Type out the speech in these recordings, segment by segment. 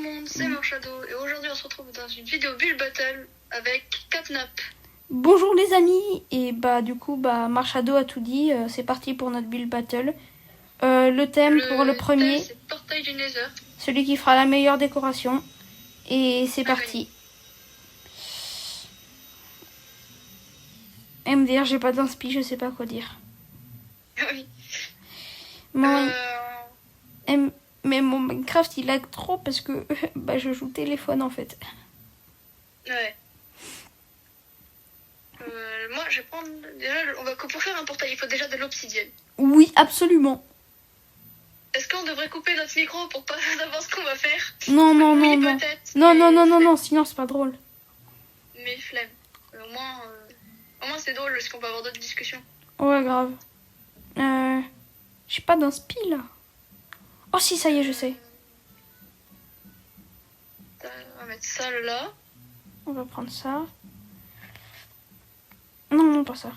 le monde, c'est Marshado et aujourd'hui on se retrouve dans une vidéo Build Battle avec Catnap. Bonjour les amis, et du coup Marshado a tout dit, c'est parti pour notre build battle. Le thème pour le premier, c'est Portail du Nether. Celui qui fera la meilleure décoration. Et c'est parti. MDR, j'ai pas d'inspi, je sais pas quoi dire. Oui. Mais mon Minecraft il lag trop parce que je joue téléphone en fait. Ouais. Moi je vais prendre. Déjà, pour faire un portail, il faut déjà de l'obsidienne. Oui, absolument. Est-ce qu'on devrait couper notre micro pour pas savoir ce qu'on va faire? Non, sinon c'est pas drôle. Mais flemme. Au moins c'est drôle parce qu'on peut avoir d'autres discussions. Ouais, grave. J'ai pas d'inspi là. Oh si, ça y est, je sais. On va mettre ça là. On va prendre ça. Non, pas ça.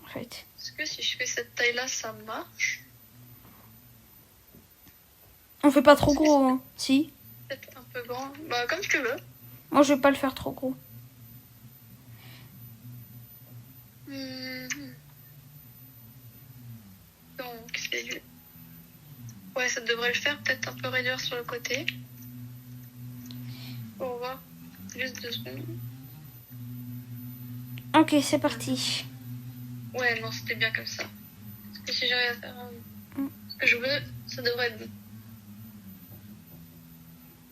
En fait. Est-ce que si je fais cette taille là, ça marche? On fait pas trop gros, hein. Si. Peut-être un peu grand. Bah, comme tu veux. Moi, je vais pas le faire trop gros. Donc, c'est... Ouais, ça devrait le faire. Peut-être un peu réduire sur le côté. Pour voir. Juste 2 secondes. Ok, c'est parti. Ouais, non, c'était bien comme ça. Parce que si j'arrive à faire ce que je veux, ça devrait être bon.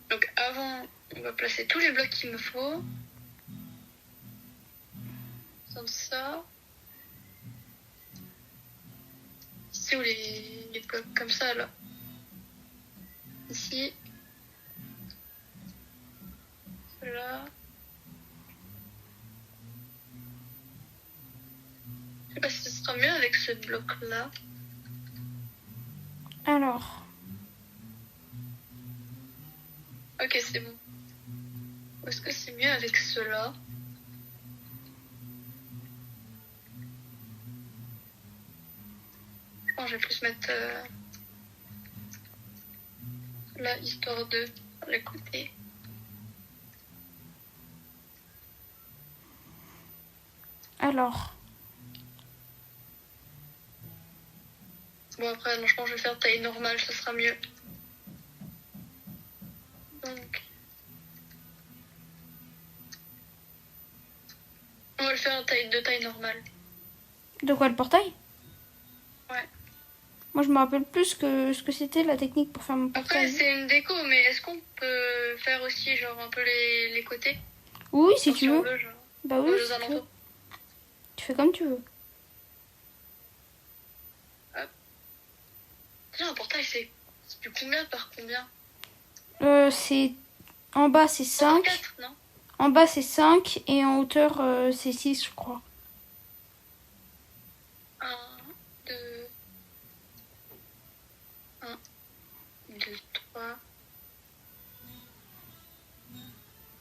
Donc, avant, on va placer tous les blocs qu'il me faut. Comme ça. Ici, ou les blocs comme ça, là. Ici. Là. Je sais pas si ce sera mieux avec ce bloc-là. Alors. Ok, c'est bon. Ou est-ce que c'est mieux avec cela? Je pense que je vais plus mettre là, histoire de les côtés. Alors. Bon, après, non, je pense que je vais faire taille normale, ça sera mieux. Donc. On va le faire de taille normale. De quoi, le portail? Ouais. Moi, je me rappelle plus ce que c'était la technique pour faire mon portail. Après, c'est une déco, mais est-ce qu'on peut faire aussi, genre, un peu les côtés? Oui, si tu veux. Veut, genre, bah oui, si tu veux. Tu fais comme tu veux. Hop. Déjà, un portail, c'est du combien par combien? C'est... En bas, c'est 5. 4, non? En bas, c'est 5. Et en hauteur, c'est 6, je crois. 1, 2... 1, 2, 3...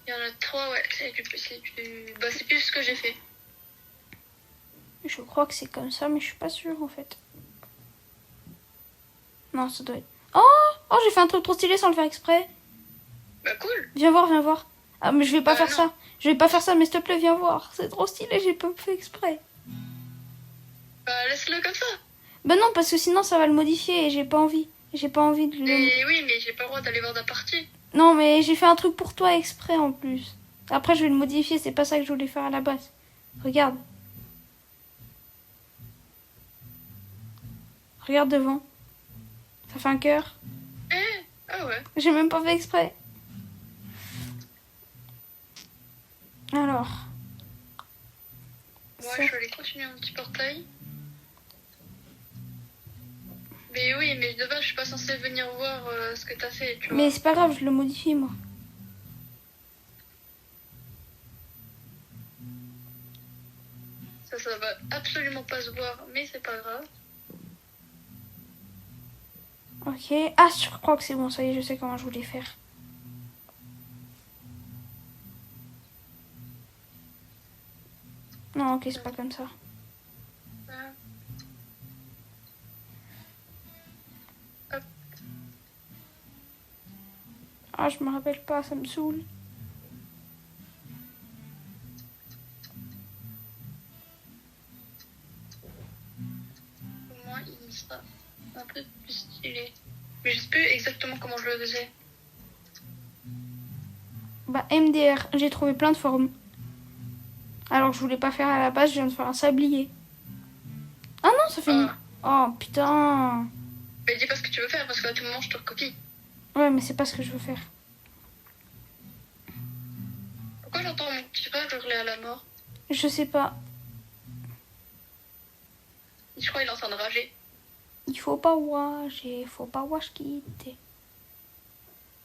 Il y en a 3, ouais. C'est plus ce que j'ai fait. Je crois que c'est comme ça, mais je suis pas sûre, en fait. Non, ça doit être... Oh, j'ai fait un truc trop stylé sans le faire exprès. Bah, cool. Viens voir. Ah, mais je vais pas faire ça. Je vais pas faire ça, mais s'il te plaît, viens voir. C'est trop stylé, j'ai pas fait exprès. Bah, laisse-le comme ça. Bah non, parce que sinon, ça va le modifier et j'ai pas envie. J'ai pas envie de le... Oui, mais j'ai pas le droit d'aller voir ta partie. Non, mais j'ai fait un truc pour toi exprès, en plus. Après, je vais le modifier, c'est pas ça que je voulais faire à la base. Regarde. Regarde devant. Ça fait un cœur. Ah ouais. J'ai même pas fait exprès. Alors. Moi, je vais aller continuer mon petit portail. Mais oui, mais de base, je suis pas censée venir voir ce que t'as fait, tu vois. Mais c'est pas grave, je le modifie, moi. Ça va absolument pas se voir, mais c'est pas grave. Ok. Ah, je crois que c'est bon, ça y est, je sais comment je voulais faire. Non, ok, c'est pas comme ça. Hop. Ah, je me rappelle pas, ça me saoule. Au moins, il sera un peu plus stylé. Mais je sais plus exactement comment je le faisais. Bah, MDR, j'ai trouvé plein de formes. Alors, je voulais pas faire à la base, je viens de faire un sablier. Ah non, ça fait une... Ah. Oh, putain. Mais dis pas ce que tu veux faire parce qu'à tout moment, je te recopie. Ouais, mais c'est pas ce que je veux faire. Pourquoi j'entends mon petit frère hurler à la mort? Je sais pas. Je crois qu'il est en train de rager. Il faut pas wash quitter.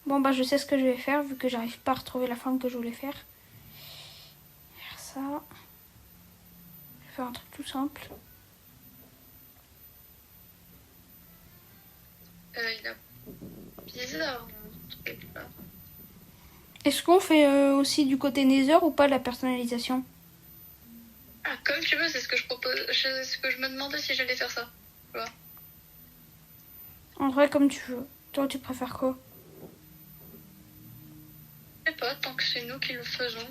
Bon, bah, je sais ce que je vais faire, vu que j'arrive pas à retrouver la forme que je voulais faire. Faire ça. Je vais faire un truc tout simple. Il a bizarre mon truc là. Est-ce qu'on fait aussi du côté Nether ou pas la personnalisation? Ah, comme tu veux, c'est ce que je propose. C'est ce que je me demandais si j'allais faire ça. Tu vois. En vrai, comme tu veux. Toi, tu préfères quoi? Je sais pas, tant que c'est nous qui le faisons.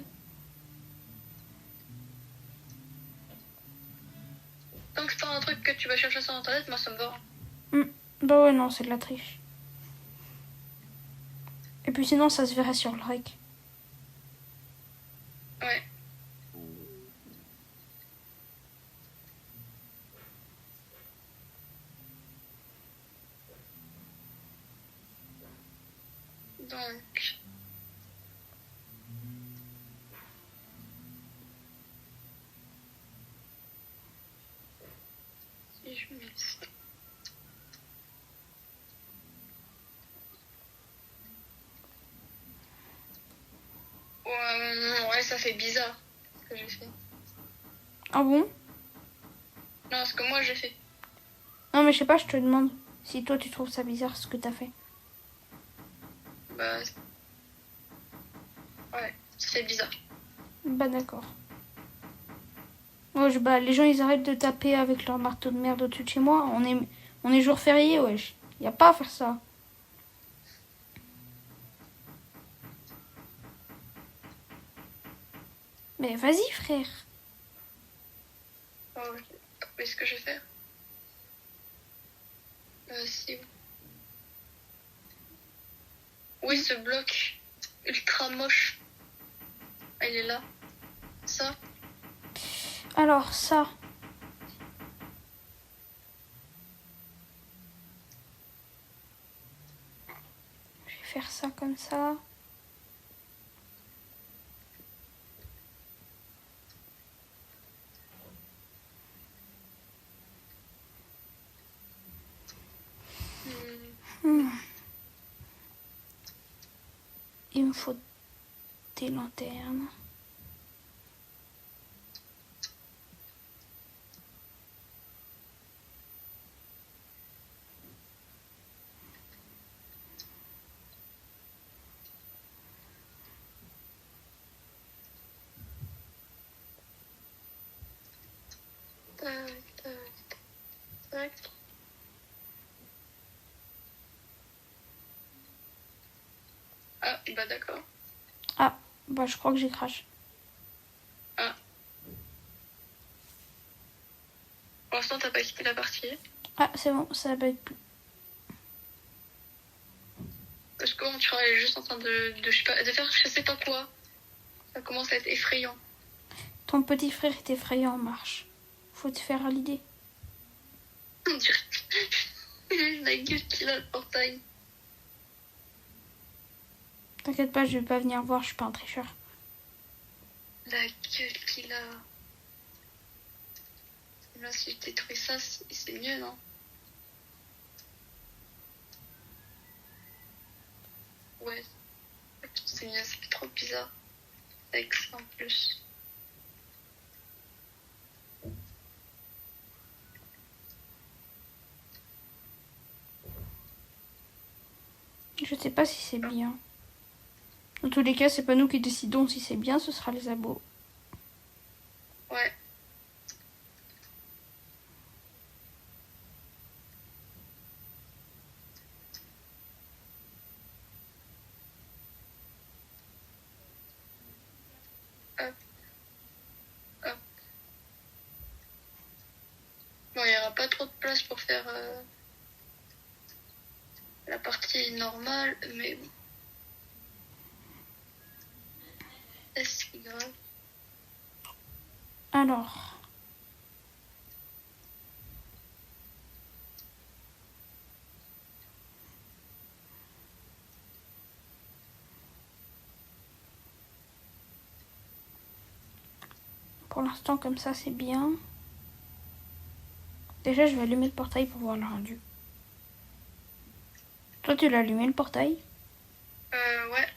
Tant que c'est pas un truc que tu vas chercher sur internet, moi ça me va. Bah ouais, non, c'est de la triche. Et puis sinon, ça se verrait sur le rec. Ouais. Donc. Si je mets ça. Ouais, ça fait bizarre ce que j'ai fait. Ah bon? Non, ce que moi j'ai fait. Non, mais je sais pas, je te demande si toi, tu trouves ça bizarre ce que t'as fait. Bah. Ouais, ça fait bizarre. Bah d'accord. Ouais, bah, les gens, ils arrêtent de taper avec leur marteau de merde au-dessus de chez moi. On est jour férié, wesh. Y a pas à faire ça. Mais vas-y, frère. Oh, où est-ce que je vais faire? Si. Oui, ce bloc ultra moche. Ah, il est là. Ça. Alors, ça. Je vais faire ça comme ça. Il me faut des lanternes. Tac, tac, tac. Ah, bah d'accord. Ah, bah je crois que j'ai crash. Ah. Pour l'instant, t'as pas quitté la partie. Ah, c'est bon, ça va être plus. Parce que bon, tu vois, elle est juste en train je sais pas, de faire je sais pas quoi. Ça commence à être effrayant. Ton petit frère est effrayant en marche. Faut te faire à l'idée. On dirait la gueule qu'il a, le portail. T'inquiète pas, je vais pas venir voir, je suis pas un tricheur. La gueule qu'il a. Là, si je détruis ça, c'est mieux, non? Ouais. C'est mieux, c'est trop bizarre. Avec ça en plus. Je sais pas si c'est bien. Dans tous les cas, c'est pas nous qui décidons si c'est bien, ce sera les abos. Ouais. place pour faire la partie normale, mais bon. C'est grave. Alors. Pour l'instant, comme ça, c'est bien. Déjà, je vais allumer le portail pour voir le rendu. Toi, tu l'as allumé, le portail? Ouais.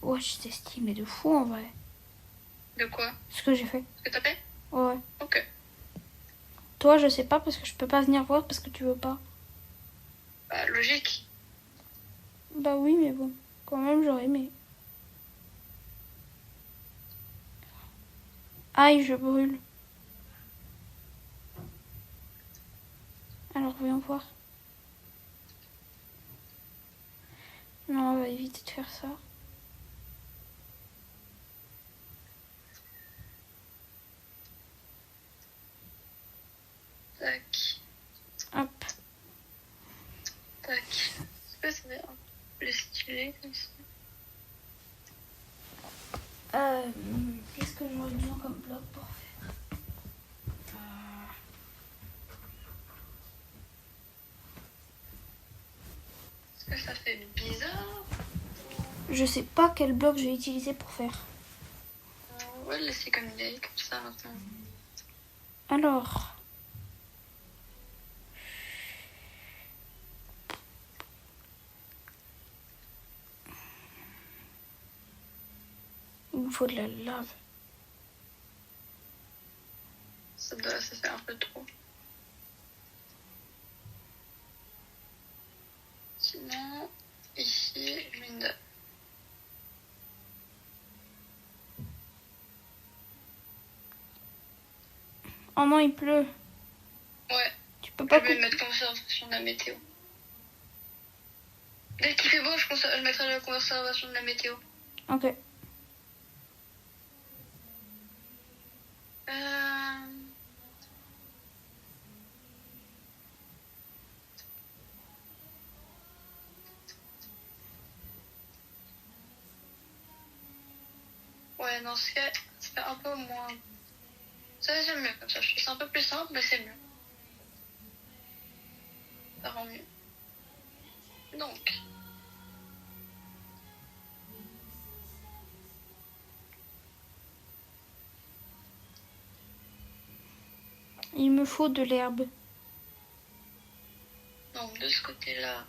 Ouais, j'étais estimé de fou, en vrai. De quoi? Ce que j'ai fait. Ce que t'as fait? Ouais. Ok. Toi, je sais pas parce que je peux pas venir voir parce que tu veux pas. Bah, logique. Bah oui, mais bon. Quand même, j'aurais aimé. Aïe, je brûle. Alors, voyons voir. Non, on va éviter de faire ça. Tac. Hop. Tac. Est-ce que c'est un peu stylé comme ça? Qu'est-ce que j'aurais besoin comme bloc pour faire? Est-ce que ça fait bizarre? Je sais pas quel bloc je vais utiliser pour faire. On va le laisser comme il est, comme ça maintenant. Alors. Il me faut de la lave. Ça fait un peu trop. Sinon, ici, je mets une date. Oh non, il pleut. Ouais, Tu peux je pas vais mettre conservation de la météo. Dès qu'il fait beau, je mettrai la conservation de la météo. Ok. Ouais, dans ce cas, c'est un peu moins. Ça, j'aime mieux comme ça. Je trouve c'est un peu plus simple, mais c'est mieux. Ça rend mieux. Donc, Il me faut de l'herbe. de ce côté-là.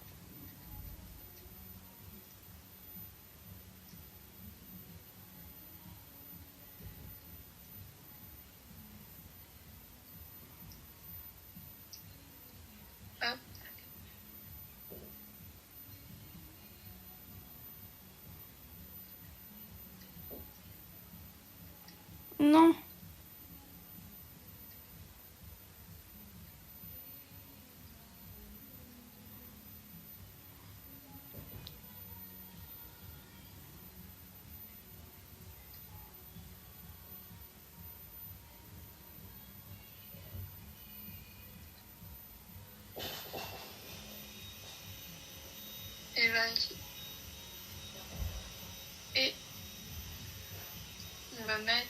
Hop. Non. Et vas-y. Et on va mettre.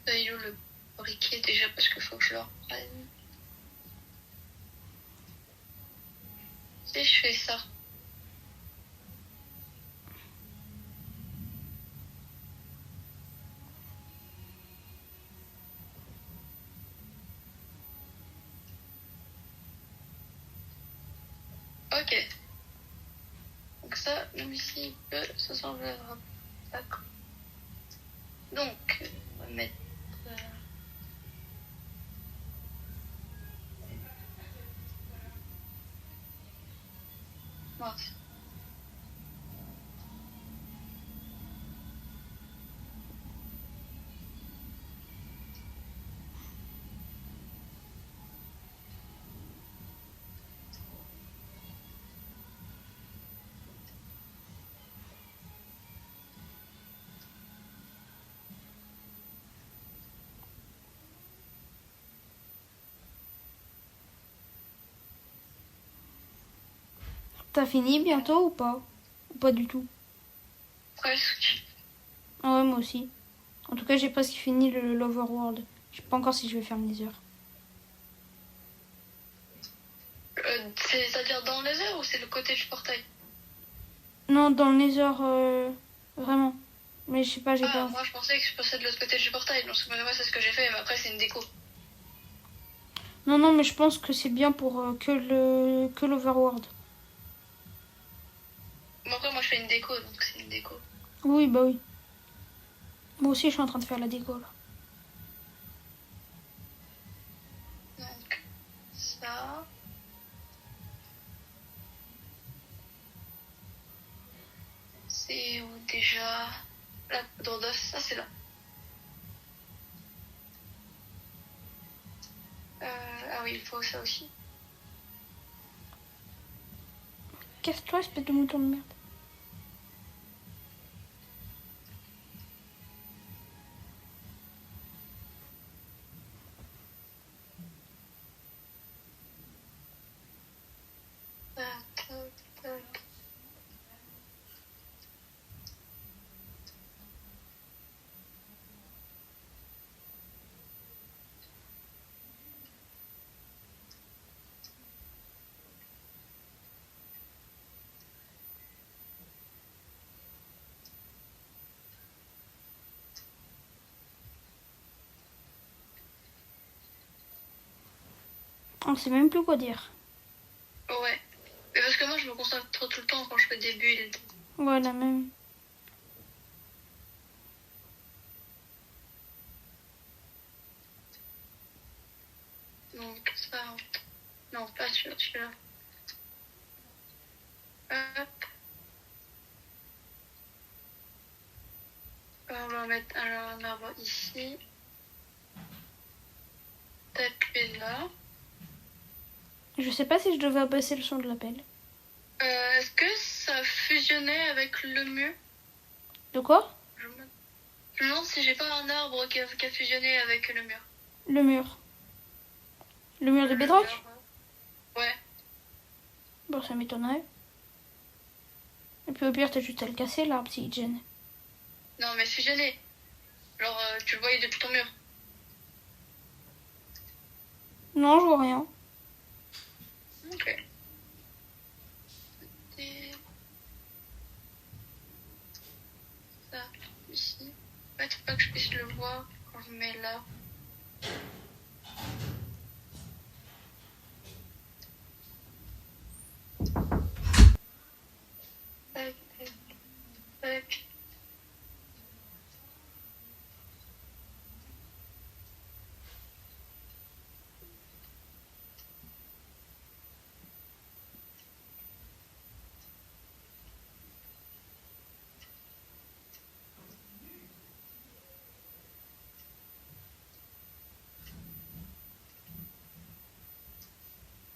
Ça y est où le briquet déjà parce qu'il faut que je le reprenne. Si je fais ça. Ok. Donc ça, même ici, ça s'enlèvera. D'accord. Donc, on va mettre. Mince. T'as fini bientôt ou pas? Ou pas du tout? Presque. Ah ouais, moi aussi. En tout cas, j'ai presque fini l'Overworld. Je sais pas encore si je vais faire mes heures. C'est-à-dire dans les heures ou c'est le côté du portail? Non, dans le Nether, vraiment. Mais je sais pas, j'ai Ah, pas... moi je pensais que je passais de l'autre côté du portail. Donc moi c'est ce que j'ai fait, mais après c'est une déco. Non, non, mais je pense que c'est bien pour que l'Overworld. Bon, après moi je fais une déco, donc c'est une déco. Oui, bah oui. Moi aussi, je suis en train de faire la déco, là. Donc ça. C'est où déjà? La poudre d'os, ça c'est là. Ah oui, il faut ça aussi. Casse-toi, espèce de mouton de merde. Tac, tac, tac. On sait même plus quoi dire. Ouais. Mais parce que moi je me concentre trop tout le temps quand je fais des builds. Ouais, la même. Donc ça. Non, pas celui-là. Hop. On va mettre un arbre ici. Taper là. Je sais pas si je devais abaisser le son de l'appel. Est-ce que ça fusionnait avec le mur? De quoi? Je me demande si j'ai pas un arbre qui a fusionné avec le mur. Le mur. Le mur de Bedrock? Ouais. Bon, ça m'étonnerait. Et puis au pire, t'as juste à le casser, l'arbre, s'il te gêne. Non, mais fusionné. Genre, tu le voyais depuis ton mur. Non, je vois rien. Ok. Et... ça, ici. En fait, faut pas que je puisse le voir quand je mets là. Tac, tac, tac.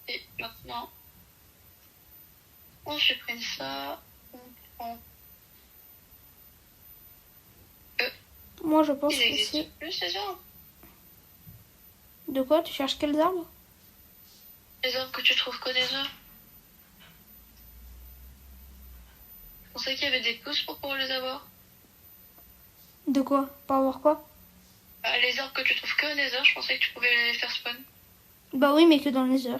Et maintenant, on supprime ça. On prend. Moi, je pense Il que existe c'est... plus ces arbres. De quoi? Tu cherches quels arbres? Les arbres que tu trouves qu'au Nether. Je pensais qu'il y avait des pousses pour pouvoir les avoir. De quoi? Pas avoir quoi? Les arbres que tu trouves que au Nether, je pensais que tu pouvais les faire spawn. Bah oui, mais que dans le Nether.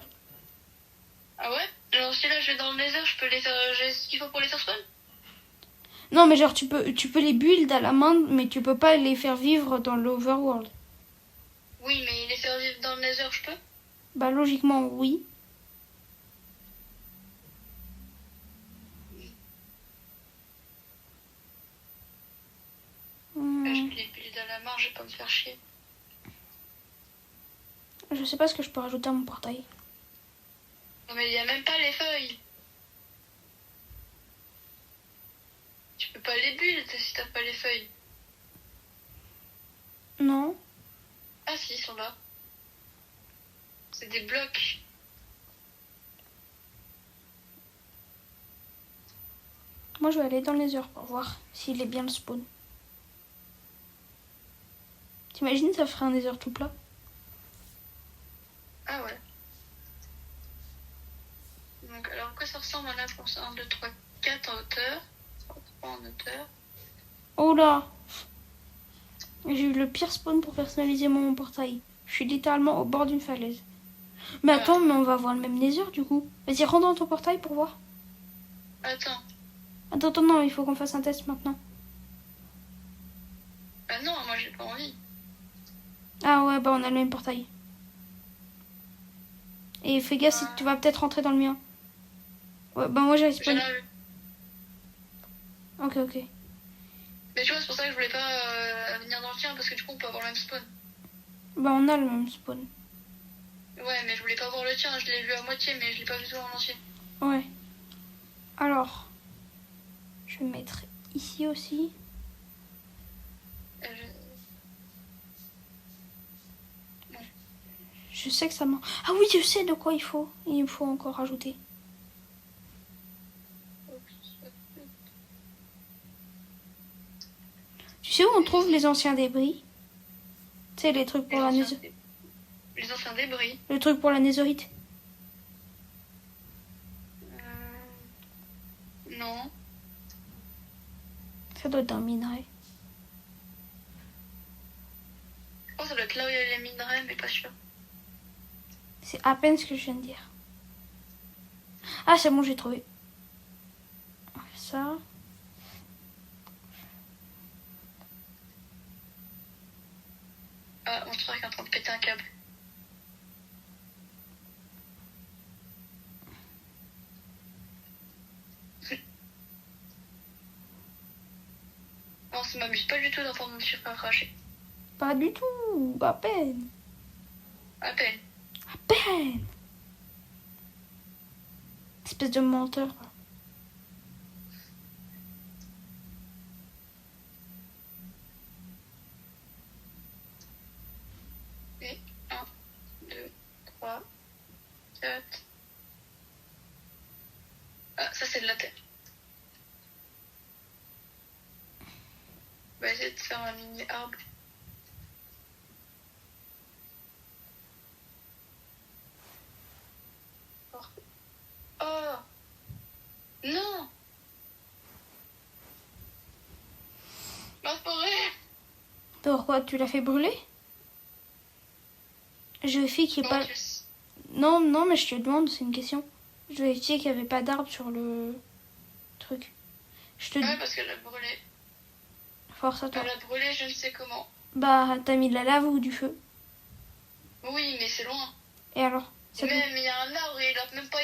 Ah ouais? Genre si là je vais dans le Nether, je peux les faire. J'ai ce qu'il faut pour les faire spawn? Non, mais genre, tu peux les build à la main, mais tu peux pas les faire vivre dans l'Overworld. Oui, mais les faire vivre dans le Nether, je peux? Bah logiquement, oui. Je vais les build à la main, je vais pas me faire chier. Je sais pas ce que je peux rajouter à mon portail. Non mais il y a même pas les feuilles. Tu peux pas les build si t'as pas les feuilles. Non. Ah si, ils sont là. C'est des blocs. Moi, je vais aller dans les heures pour voir s'il est bien le spawn. T'imagines, ça ferait un Nether tout plat? Ah ouais. Donc, alors, à quoi ça ressemble là pour ça? 1, 2, 3, 4 en hauteur. 3 en hauteur. Oh là! J'ai eu le pire spawn pour personnaliser mon portail. Je suis littéralement au bord d'une falaise. Mais attends, mais on va voir le même Nether du coup. Vas-y, rentre dans ton portail pour voir. Attends. Attends, non, il faut qu'on fasse un test maintenant. Ah non, moi j'ai pas envie. Ah ouais, bah on a le même portail. Et fais gaffe si tu vas peut-être rentrer dans le mien. Ouais, bah moi j'ai respawn. Ok. Mais tu vois, c'est pour ça que je voulais pas venir dans le tien, parce que du coup on peut avoir le même spawn. Bah on a le même spawn. Ouais, mais je voulais pas voir le tien, je l'ai vu à moitié, mais je l'ai pas vu tout en entier. Ouais. Alors, je vais mettre ici aussi. Je sais que ça m'a... Ah oui, je sais de quoi il faut. Il me faut encore rajouter. Tu sais où on trouve les anciens débris? Tu sais, les trucs pour la netherite. Les anciens débris. Le truc pour la netherite. Non. Ça doit être un minerai. Je pense que ça doit être là où il y a les minerais, mais pas sûr. C'est à peine ce que je viens de dire. Ah, c'est bon, j'ai trouvé. Ça. Ah, mon truc est en train de péter un câble. Non, ça m'amuse pas du tout d'entendre mon super cracher. Pas du tout, à peine. À peine. À peine. Espèce de menteur. Et 1, 2, 3, 4. Ah, ça c'est de la terre. On va essayer de faire un mini arbre. Oh non, ma forêt. Pourquoi tu l'as fait brûler? Je vérifie qu'il n'y ait pas... Non, mais je te demande, c'est une question. Je vérifie qu'il n'y avait pas d'arbre sur le truc. Ouais, parce qu'elle a brûlé. Force à toi. Elle a brûlé, je ne sais comment. Bah, t'as mis de la lave ou du feu? Oui, mais c'est loin. Et alors? Même, il y a un arbre et il a même pas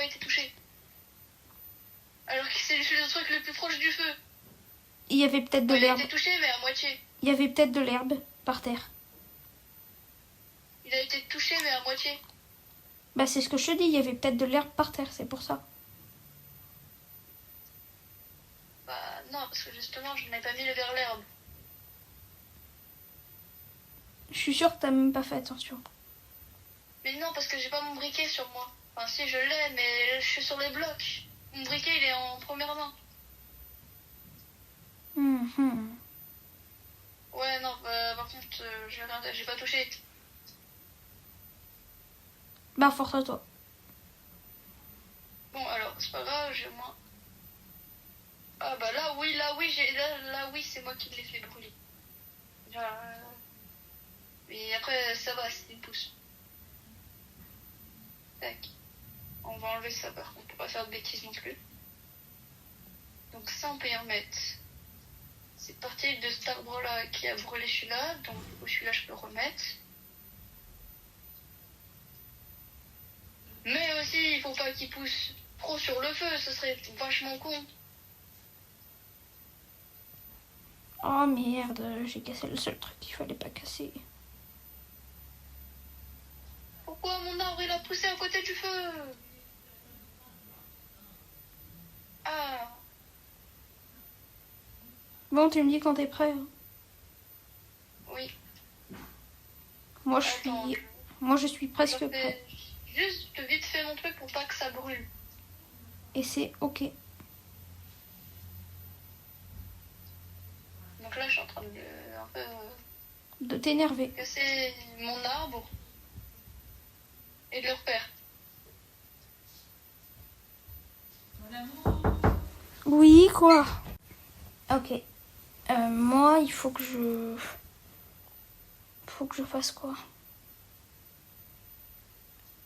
été touché. Alors que c'est le truc le plus proche du feu. Il y avait peut-être de l'herbe. Il a été touché, mais à moitié. Il y avait peut-être de l'herbe par terre. Il a été touché, mais à moitié. Bah, c'est ce que je te dis, il y avait peut-être de l'herbe par terre, c'est pour ça. Bah, non, parce que justement, je n'ai pas mis vers l'herbe. Je suis sûre que t'as même pas fait attention. Mais non, parce que j'ai pas mon briquet sur moi. Enfin, si, je l'ai, mais je suis sur les blocs. Mon briquet, il est en première main. Ouais, non, bah, par contre, j'ai pas touché. Bah, force à toi. Bon, alors, c'est pas grave, j'ai moins. Ah, bah là, oui, oui, c'est moi qui l'ai fait brûler. Mais après, ça va, c'est une pousse. Tac. On va enlever ça, par contre, pour pas faire de bêtises non plus. Donc ça, on peut y remettre. C'est parti de cet arbre-là qui a brûlé celui-là. Donc celui-là, je peux le remettre. Mais aussi, il faut pas qu'il pousse trop sur le feu. Ce serait vachement con. Oh merde, j'ai cassé le seul truc qu'il fallait pas casser. Pourquoi mon arbre, il a poussé à côté du feu? Ah. Bon, tu me dis quand t'es prêt. Hein. Oui. Moi, je suis presque prêt. Juste vite fait mon truc pour pas que ça brûle. Et c'est ok. Donc là, je suis en train de un peu de t'énerver. Casser mon arbre et de le repère. Oui, quoi? Ok. Moi, il faut que je... Faut que je fasse quoi?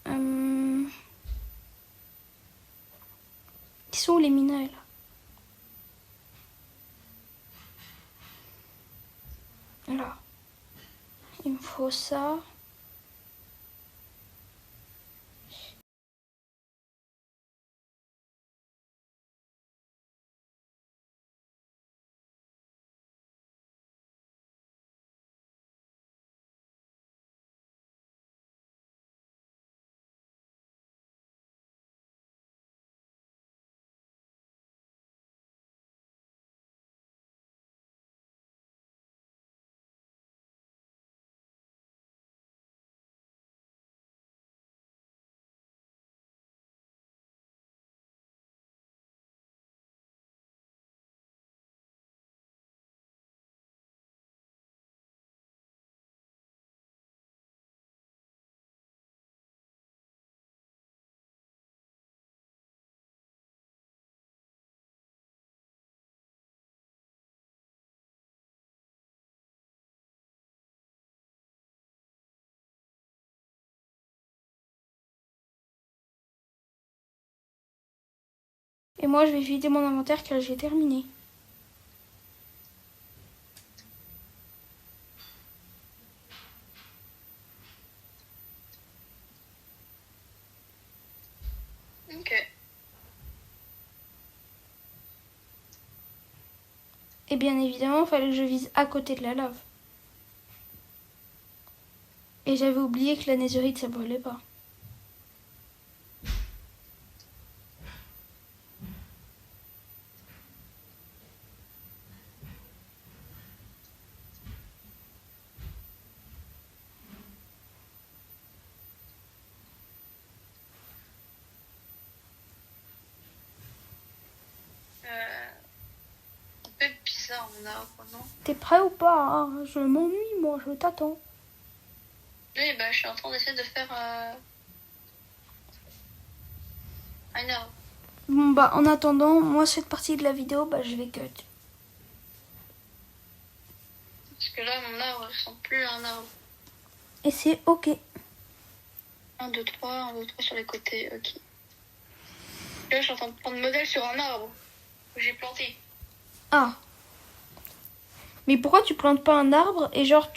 Ils sont où les minerais, là? Là. Il me faut ça. Et moi, je vais vider mon inventaire car j'ai terminé. Ok. Et bien évidemment, il fallait que je vise à côté de la lave. Et j'avais oublié que la netherite, ça brûlait pas. Un peu bizarre mon arbre, non? T'es prêt ou pas, hein? Je m'ennuie, moi, je t'attends. Oui, bah je suis en train d'essayer de faire un arbre. Bon, bah, en attendant, moi, cette partie de la vidéo, bah, je vais cut. Parce que là, mon arbre ressemble plus à un arbre. Et c'est ok. 1, 2, 3, 1, 2, 3 sur les côtés, ok. Là, je suis en train de prendre modèle sur un arbre que j'ai planté. Ah. Mais pourquoi tu plantes pas un arbre et genre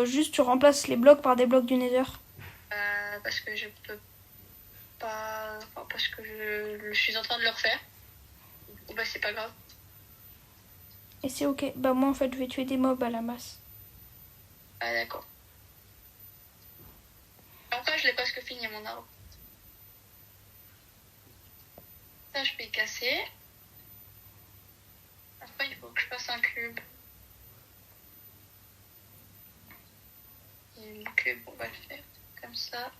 juste tu remplaces les blocs par des blocs du Nether? Parce que je peux pas. Enfin, parce que je suis en train de le refaire. Du coup, bah, c'est pas grave. Et c'est ok. Bah moi en fait je vais tuer des mobs à la masse. Ah, d'accord. Après, je l'ai presque fini mon arbre. Ça, je peux y casser. Après, il faut que je fasse un cube. Et le cube, on va le faire comme ça.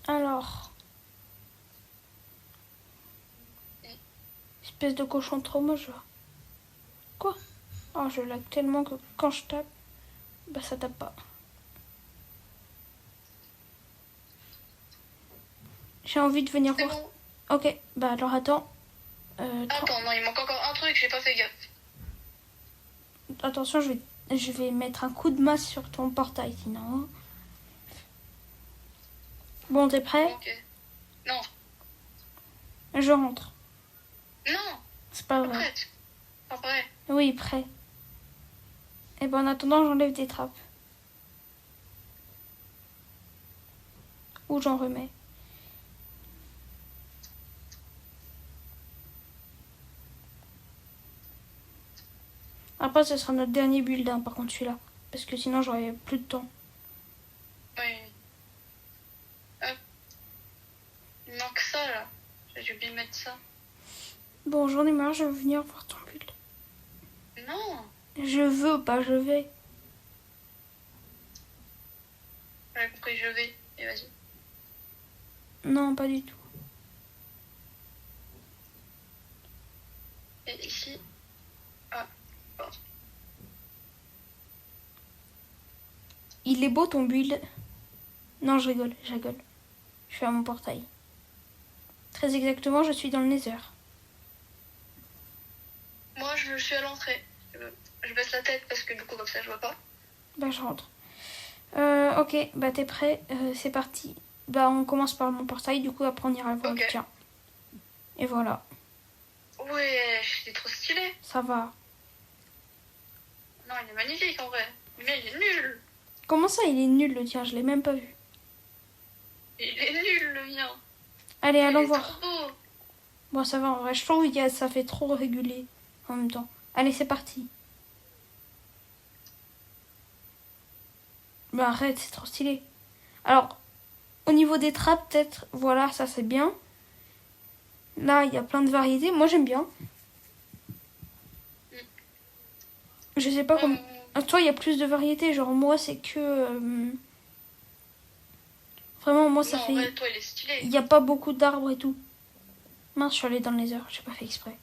Alors. Espèce de cochon trop moche là. Quoi? Oh je lag tellement que quand je tape, bah ça tape pas. J'ai envie de venir C'est voir. bon. Ok, bah alors attends. Attends, non, il manque encore un truc, j'ai pas fait gaffe. Attention, je vais mettre un coup de masse sur ton portail sinon. Bon, t'es prêt? Ok. Non. Je rentre. Non. C'est pas vrai. Prête. Pas vrai. Oui, prêt. Et ben en attendant, j'enlève des trappes. Ou j'en remets. Après, ce sera notre dernier build, hein, par contre, celui-là. Parce que sinon, j'aurais plus de temps. Oui. Hop. Il manque ça là. J'ai oublié de mettre ça. Bon, j'en ai marre, je veux venir voir ton build. Non. Je veux, pas je vais. J'ai compris, je vais. Et vas-y. Non, pas du tout. Et ici. Ah. Bon. Il est beau ton build. Non, je rigole, je rigole. Je suis à mon portail. Très exactement, je suis dans le Nether. je suis à l'entrée. Je baisse la tête parce que du coup, comme ça, je vois pas. Bah, je rentre. Ok, bah, t'es prêt? C'est parti. Bah, on commence par mon portail, du coup, après, on ira voir le Ok. tien. Et voilà, Ouais, il est trop stylé. ça va. Non, il est magnifique en vrai. Mais il est nul. Comment ça, il est nul, le tien? Je l'ai même pas vu. Il est nul, le mien. Allez, Il allons est voir. trop beau. Bon, ça va, en vrai. Je trouve que ça fait trop régulier en même temps. Allez, c'est parti. Bah, arrête, c'est trop stylé. Alors, au niveau des trappes, peut-être, voilà, ça c'est bien. Là, il y a plein de variétés. Moi, j'aime bien. Je sais pas comment. Toi, il y a plus de variétés. Genre, moi, c'est que. Vraiment, moi, ça Non, en fait. vrai, toi, il est stylé. Il n'y a pas beaucoup d'arbres et tout. Mince, je suis allée dans les heures. J'ai pas fait exprès.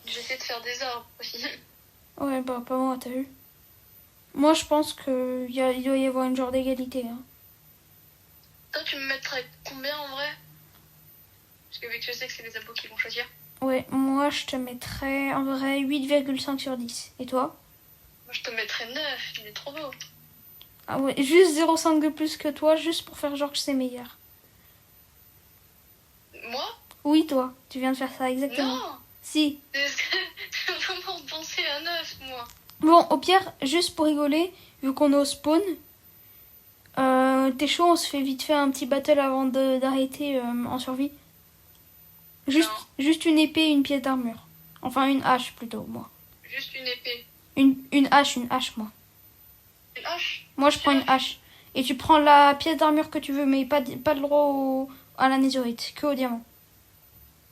J'essaie de faire des arbres aussi. Ouais, bah, pas moi, t'as vu. Moi, je pense il doit y avoir une genre d'égalité. Hein. Toi, tu me mettrais combien en vrai? Parce que vu que je sais que c'est les abos qui vont choisir. Ouais, moi, je te mettrais en vrai 8,5 sur 10. Et toi? Moi, je te mettrais 9. Il est trop beau. Ah ouais, juste 0,5 de plus que toi, juste pour faire genre que c'est meilleur. Moi? Oui, toi, tu viens de faire ça exactement. Non. Si. J'ai vraiment pensé à 9, moi. Bon, au pire, juste pour rigoler, vu qu'on est au spawn, t'es chaud, on se fait vite fait un petit battle avant d'arrêter en survie. Juste une épée et une pièce d'armure. Enfin, une hache plutôt, moi. Juste une épée. Une hache, moi. Une hache? Moi, je prends une hache. Et tu prends la pièce d'armure que tu veux, mais pas le droit à la netherite, que au diamant.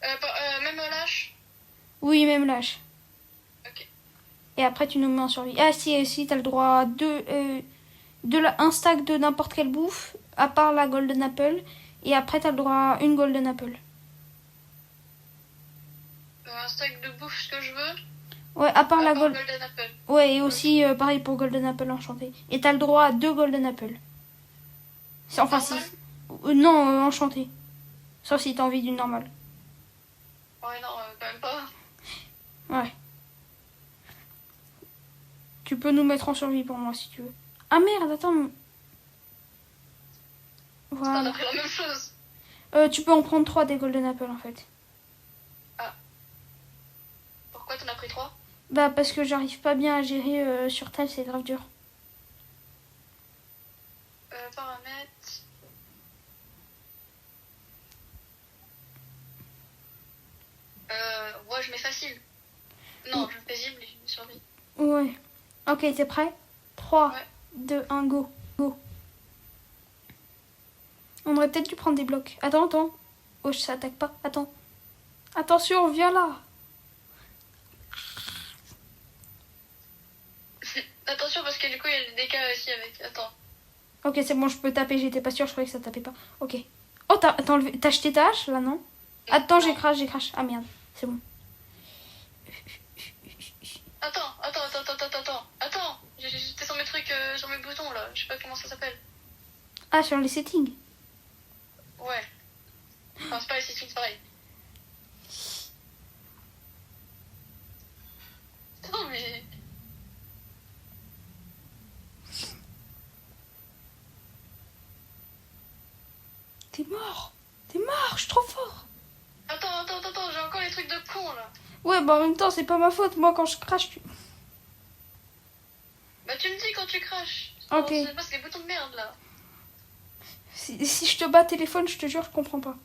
Même la hache? Oui, même l'âge. Ok. Et après, tu nous mets en survie. Ah, si, t'as le droit à un stack de n'importe quelle bouffe, à part la Golden Apple. Et après, t'as le droit à une Golden Apple. Un stack de bouffe, ce que je veux. Ouais, à part la Golden Apple. Ouais, et aussi, pareil pour Golden Apple enchanté. Et t'as le droit à 2 Golden Apple. Enfin, si. Non, enchanté. Sauf si t'as envie d'une normale. Ouais, non, quand même pas. Ouais. Tu peux nous mettre en survie pour moi si tu veux. Ah merde, attends. Voilà. On a pris la même chose. Tu peux en prendre 3 des Golden Apple en fait. Ah. Pourquoi t'en as pris 3? Bah parce que j'arrive pas bien à gérer sur tel, c'est grave dur. Paramètres. Ouais, je mets facile. Non, je mets paisible et je mets survie. Ouais. Ok, t'es prêt? 3, Ouais. 2, 1, go. Go. On aurait peut-être dû prendre des blocs. Attends. Oh, ça attaque pas. Attends. Attention, viens là. Attention parce que du coup il y a des dégâts aussi avec. Attends. Ok, c'est bon, je peux taper. J'étais pas sûre, je croyais que ça tapait pas. Ok. Oh, t'as acheté ta hache là, non? Attends, Non. j'ai crash. Ah merde, c'est bon. Attends. J'étais sur mes trucs, sur mes boutons là. Je sais pas comment ça s'appelle. Ah, sur les settings. Ouais. Enfin, c'est pas les settings, c'est pareil. Non mais. T'es mort, je suis trop fort. Attends, j'ai encore les trucs de con là. Ouais, bah en même temps, c'est pas ma faute. Moi, quand je crache, Bah tu me dis quand tu craches. Ok. C'est pas, c'est les boutons de merde là. Si je te bats téléphone, je te jure, je comprends pas.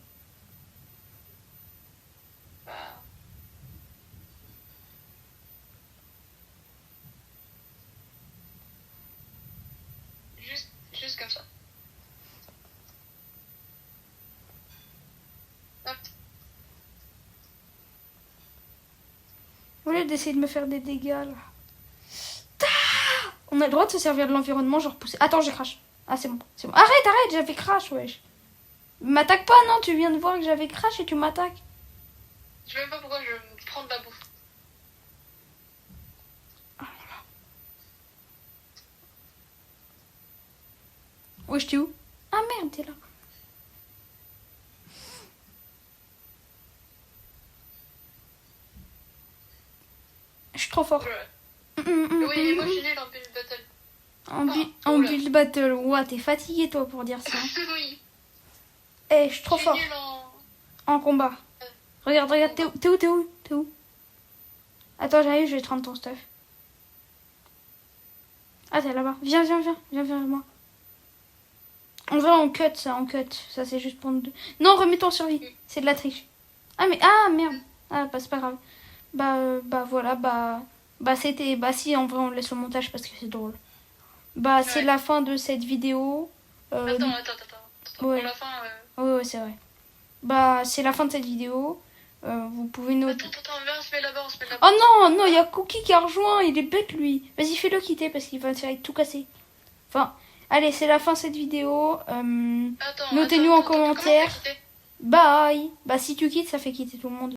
Bah. Juste comme ça. Hop. Au lieu d'essayer de me faire des dégâts, là. On a le droit de se servir de l'environnement, genre pousser. Attends, j'ai crash. Ah, c'est bon. Arrête, j'avais crash, wesh. M'attaque pas, non, tu viens de voir que j'avais crash et tu m'attaques. Je sais même pas pourquoi je me prends de la bouffe. Wesh, t'es où? Ah merde, t'es là. trop fort. Voilà. Hum, hum, Oui, mais hum, moi, hum. je suis nulle en build battle. En oula. build battle. Ouah, t'es fatigué, toi, pour dire ça. Oui, Eh, je suis je trop suis fort nulle en combat. Regarde, regarde, t'es où? Attends, j'arrive, je vais te rendre ton stuff. Ah, t'es là-bas. Viens vers moi. En vrai, on cut. Ça, c'est juste pour nous deux. Non, remets-toi en survie. C'est de la triche. Ah, merde. Ah, bah, c'est pas grave. Voilà, c'était... Bah, si, en vrai, on laisse le montage parce que c'est drôle. Bah, c'est Ouais. la fin de cette vidéo. Attends. Pour Ouais, la fin... ouais, c'est vrai. Bah, c'est la fin de cette vidéo. Vous pouvez noter... Attends, viens, on se met là-bas, Oh non, il y a Cookie qui a rejoint. Il est bête, lui. Vas-y, fais-le quitter parce qu'il va te faire tout casser. Enfin, allez, c'est la fin de cette vidéo. Notez-nous en commentaire. Bye. Bah, si tu quittes, ça fait quitter tout le monde.